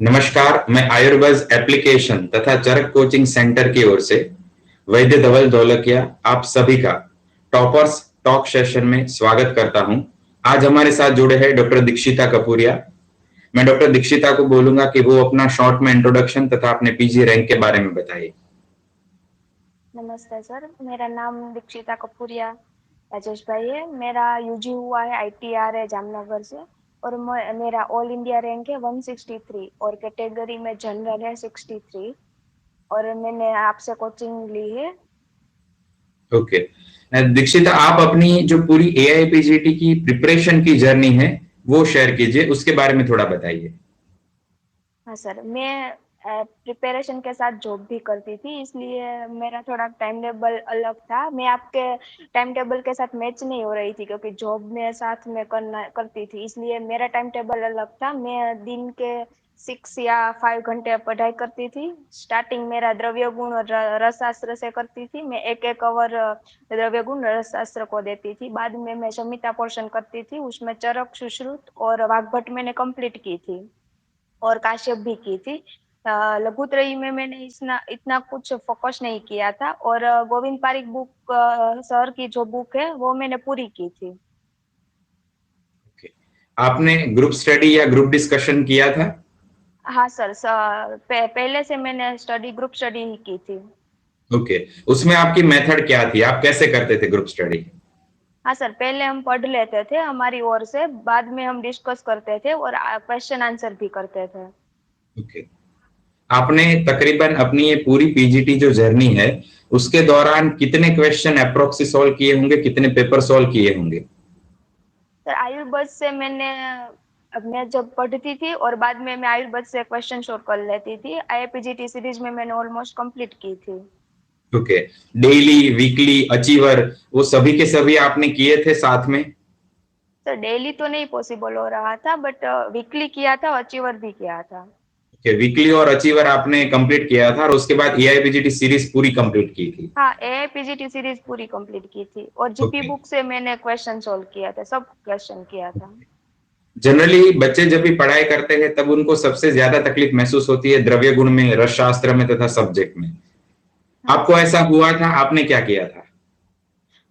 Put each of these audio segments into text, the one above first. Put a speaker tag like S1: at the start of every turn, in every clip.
S1: नमस्कार, मैं आयुर्वेद एप्लीकेशन तथा चरक कोचिंग सेंटर की ओर से वैद्य धवल ढोलकिया आप सभी का टॉपर्स टॉक सेशन में स्वागत करता हूं। आज हमारे साथ जुड़े हैं डॉक्टर दीक्षिता कपूरिया। मैं डॉक्टर दीक्षिता को बोलूंगा कि वो अपना शॉर्ट में इंट्रोडक्शन तथा अपने पीजी रैंक के बारे में बताइए।
S2: नमस्ते सर, मेरा नाम दीक्षिता कपूरिया राजेश भाई है। मेरा यूजी हुआ है आईटीआर है जामनगर से। और मेरा ऑल इंडिया रैंक है 163 और कैटेगरी में जनरल है 63। और मैंने आपसे कोचिंग ली है।
S1: ओके, दीक्षिता आप अपनी जो पूरी एआईपीजीटी की प्रिपरेशन की जर्नी है वो शेयर कीजिए, उसके बारे में थोड़ा बताइए।
S2: हाँ सर, मैं प्रिपरेशन के साथ जॉब भी करती थी, इसलिए मेरा थोड़ा टाइम टेबल अलग था। मैं आपके टाइम टेबल के साथ मैच नहीं हो रही थी, क्योंकि जॉब में साथ में करती थी, इसलिए मेरा टाइम टेबल अलग था। मैं दिन के 6 या 5 घंटे पढ़ाई करती थी। स्टार्टिंग मेरा द्रव्य गुण और रसशास्त्र से करती थी। मैं एक एक अवर द्रव्य गुण रसशास्त्र को देती थी। बाद में मैं संहिता पोर्शन करती थी, उसमें चरक सुश्रुत और वाग्भट मैंने कंप्लीट की थी और काश्यप भी की थी। लघुत्रयी में मैंने इतना इतना कुछ फोकस नहीं किया था। और गोविंद पारिक बुक सर की जो बुक है वो मैंने पूरी की थी।
S1: ओके, आपने ग्रुप स्टडी या ग्रुप डिस्कशन किया था?
S2: हाँ सर, पहले से मैंने स्टडी ग्रुप स्टडी ही की थी।
S1: ओके, उसमें आपकी मेथड क्या थी, आप कैसे करते थे ग्रुप स्टडी?
S2: हाँ सर, पहले हम पढ़ लेते थे हमारी ओर से, बाद में हम डिस्कस करते थे और क्वेश्चन आंसर भी करते थे।
S1: ओके, आपने तकरीबन अपनी ये पूरी पीजीटी जो जर्नी है उसके दौरान कितने क्वेश्चन अप्रोक्सी सॉल्व किए होंगे, कितने पेपर सॉल्व किए होंगे?
S2: सर आयुर्वेद से अब मैं जब पढ़ती थी और बाद में मैं आयुर्वेद से क्वेश्चन सॉल्व कर लेती थी। आईपीजीटी सीरीज में मैंने ऑलमोस्ट कंप्लीट की थी।
S1: ओके, डेली वीकली अचीवर वो सभी के सभी आपने किए थे साथ में?
S2: सर डेली तो नहीं पॉसिबल हो रहा था, बट वीकली किया था, अचीवर भी किया था।
S1: ओके, वीकली और अचीवर आपने कंप्लीट किया था और उसके बाद एआईपीजीटी सीरीज पूरी कंप्लीट की थी।
S2: हाँ, एआईपीजीटी सीरीज पूरी कंप्लीट की थी और जीपी
S1: ओके,
S2: बुक से मैंने क्वेश्चन सॉल्व किया था, सब क्वेश्चन किया था।
S1: जनरली बच्चे जब भी पढ़ाई करते हैं तब उनको सबसे ज्यादा तकलीफ महसूस होती है द्रव्य गुण में, रस शास्त्र में तथा सब्जेक्ट में।
S2: हाँ
S1: आपको
S2: सर।
S1: ऐसा हुआ था? आपने क्या किया था?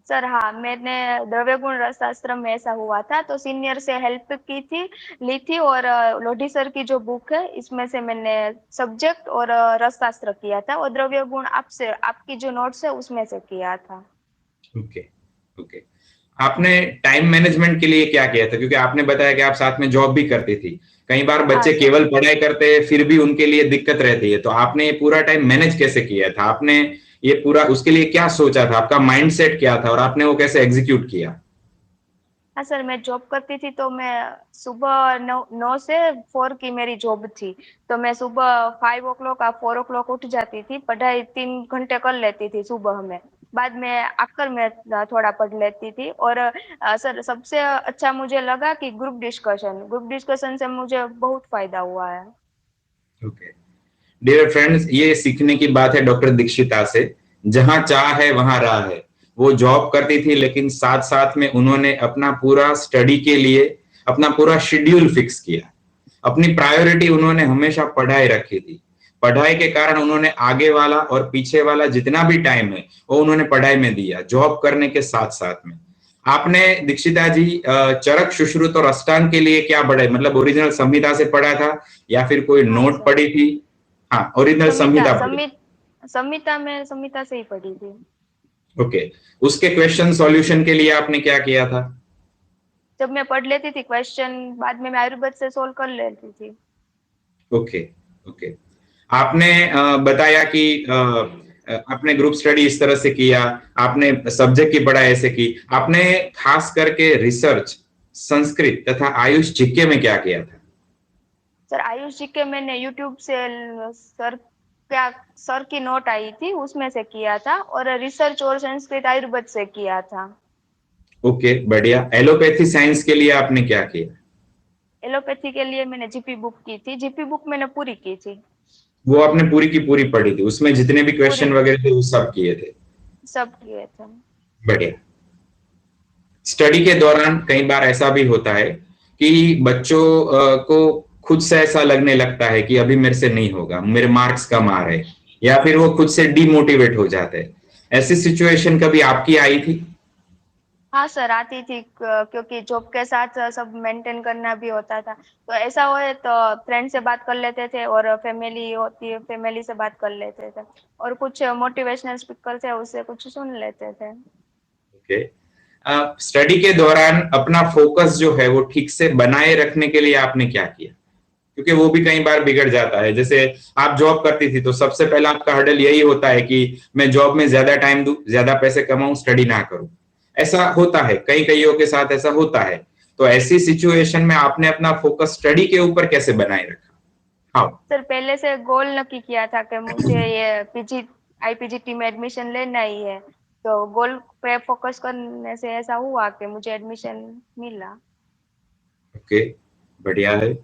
S2: सर हाँ, मैंने द्रव्य गुण रसशास्त्र में ऐसा हुआ था, तो सीनियर से हेल्प की थी, ली थी। और लोधी सर की जो बुक है इसमें से मैंने सब्जेक्ट और रसशास्त्र किया था, और द्रव्य गुण आपसे आपकी जो नोट्स है उसमें से किया था।
S1: ओके, ओके, आपने टाइम मैनेजमेंट के लिए क्या किया था, क्योंकि आपने बताया कि आप साथ में जॉब भी करती थी। कई बार
S2: हाँ
S1: बच्चे
S2: सर।
S1: केवल पढ़ाई करते हैं फिर भी उनके लिए दिक्कत रहती है, तो आपने ये पूरा टाइम मैनेज कैसे किया था? आपने ये पूरा उसके लिए क्या सोचा था, आपका माइंडसेट क्या था और आपने वो कैसे एग्जीक्यूट किया?
S2: हाँ सर, मैं जॉब करती थी, तो मैं सुबह 9 से 4 की मेरी जॉब थी। तो मैं सुबह 5 o'clock या 4 o'clock उठ जाती थी, पढ़ाई 3 घंटे कर लेती थी सुबह में। बाद में आकर मैं थोड़ा पढ़ लेती थी। और सर सबसे अच्छा मुझे लगा कि ग्रुप डिस्कशन से मुझे बहुत फायदा हुआ है।
S1: ओके, डियर फ्रेंड्स, ये सीखने की बात है डॉक्टर दीक्षिता से। जहां चाह है वहां राह है। वो जॉब करती थी लेकिन साथ साथ में उन्होंने अपना पूरा स्टडी के लिए अपना पूरा शेड्यूल फिक्स किया। अपनी प्रायोरिटी उन्होंने हमेशा पढ़ाई रखी थी। पढ़ाई के कारण उन्होंने आगे वाला और पीछे वाला जितना भी टाइम है वो उन्होंने पढ़ाई में दिया, जॉब करने के साथ साथ में। आपने दीक्षिता जी चरक सुश्रुत और अष्टांग के लिए क्या पढ़ाई, मतलब ओरिजिनल संहिता से पढ़ा था या फिर कोई
S2: हाँ
S1: नोट
S2: सर।
S1: पढ़ी थी? हाँ, ओरिजिनल
S2: संमिता
S1: संहिता पढ़ी।
S2: संमित संमिता में संमिता से ही पढ़ी थी।
S1: ओके, उसके क्वेश्चन सॉल्यूशन के लिए आपने क्या किया था?
S2: जब मैं पढ़ लेती थी क्वेश्चन, बाद में मैं आयुर्वेद से सोल्व कर लेती थी।
S1: ओके, ओके, आपने बताया कि आपने ग्रुप स्टडी इस तरह से किया, आपने सब्जेक्ट की पढ़ाई ऐसे की, आपने खास करके रिसर्च संस्कृत तथा आयुष जीके में क्या किया था?
S2: सर आयुष जी के मैंने यूट्यूब से सर क्या सर की नोट आई थी उसमें से किया था, और रिसर्च और संस्कृत आयुर्वेद से किया था।
S1: ओके, बढ़िया। एलोपैथी साइंस के लिए आपने क्या किया?
S2: एलोपैथी के लिए मैंने जीपी बुक की थी, जीपी बुक मैंने पूरी की थी।
S1: वो आपने पूरी की पूरी पढ़ी थी, उसमें जितने भी
S2: पूरी
S1: क्वेश्चन वगैरह थे वो सब किए थे?
S2: सब किए थे।
S1: बढ़िया। स्टडी के दौरान कई बार ऐसा भी होता है कि बच्चों को खुद से ऐसा लगने लगता है कि अभी मेरे से नहीं होगा, मेरे मार्क्स कम आ रहे, या फिर वो खुद से डीमोटिवेट हो जाते हैं। ऐसी सिचुएशन कभी आपकी आई थी?
S2: हाँ सर, आती थी क्योंकि जॉब के साथ सब मेंटेन करना भी होता था। तो ऐसा होए तो फ्रेंड से बात कर लेते थे, और फैमिली होती है, फैमिली से बात कर लेते थे, और कुछ मोटिवेशनल स्पीकर थे उससे कुछ सुन लेते थे।
S1: ओके। स्टडी के दौरान अपना फोकस जो है वो ठीक से बनाए रखने के लिए आपने क्या किया? क्योंकि वो भी कई बार बिगड़ जाता है। जैसे आप जॉब करती थी तो सबसे पहला आपका हर्डल यही होता है कि मैं जॉब में ज्यादा टाइम दूं, ज्यादा पैसे कमाऊं, स्टडी ना करूं। ऐसा होता है, कई कईयों के साथ ऐसा होता है। तो ऐसी सिचुएशन में आपने अपना फोकस स्टडी के ऊपर कैसे बनाए रखा? हाँ।
S2: सर, पहले से गोल नक्की किया था कि मुझे ये पीजी आईपीजीटी में एडमिशन लेना ही है। तो गोल पे फोकस करने से ऐसा हुआ कि मुझे एडमिशन मिला।
S1: ओके, बढ़िया है।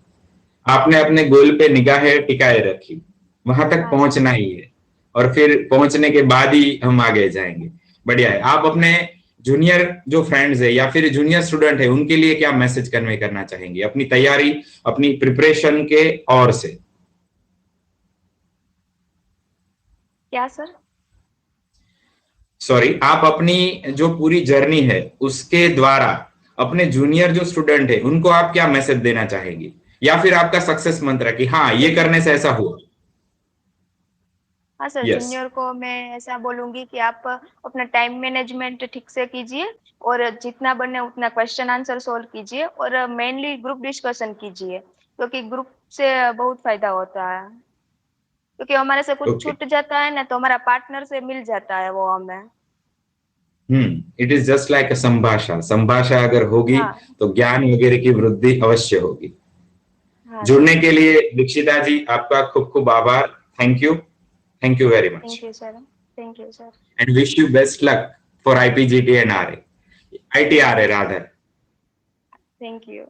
S1: आपने अपने गोल पे निगाहें टिकाए रखी, वहां तक
S2: हाँ सर।
S1: पहुंचना ही है, और फिर पहुंचने के बाद ही हम आगे जाएंगे। बढ़िया है। आप अपने जूनियर जो फ्रेंड्स है या फिर जूनियर स्टूडेंट है उनके लिए क्या मैसेज कन्वे करना चाहेंगे अपनी तैयारी, अपनी प्रिपरेशन के और से?
S2: क्या सर?
S1: सॉरी, आप अपनी जो पूरी जर्नी है उसके द्वारा अपने जूनियर जो स्टूडेंट है उनको आप क्या मैसेज देना चाहेंगे, या फिर आपका सक्सेस मंत्र कि हाँ ये करने से ऐसा हुआ?
S2: हाँ सर,
S1: यस।
S2: जूनियर को मैं ऐसा बोलूंगी कि आप अपना टाइम मैनेजमेंट ठीक से कीजिए, और जितना बने उतना क्वेश्चन आंसर सोल्व कीजिए, और मेनली ग्रुप डिस्कशन कीजिए, क्योंकि ग्रुप से बहुत फायदा होता है। क्योंकि हमारे से कुछ
S1: ओके।
S2: छूट जाता है ना, तो हमारा पार्टनर से मिल जाता है वो हमें।
S1: It is just like a संभाषा। संभाषा अगर होगी
S2: हाँ।
S1: तो ज्ञान वगैरह की वृद्धि अवश्य होगी।
S2: हाँ
S1: जुड़ने
S2: सर।
S1: के लिए दीक्षिता जी आपका खूब खूब आभार। Thank you very much,
S2: thank you sir. Thank you sir.
S1: And wish you best luck for IPGT and RA, ITRA rather.
S2: Thank you.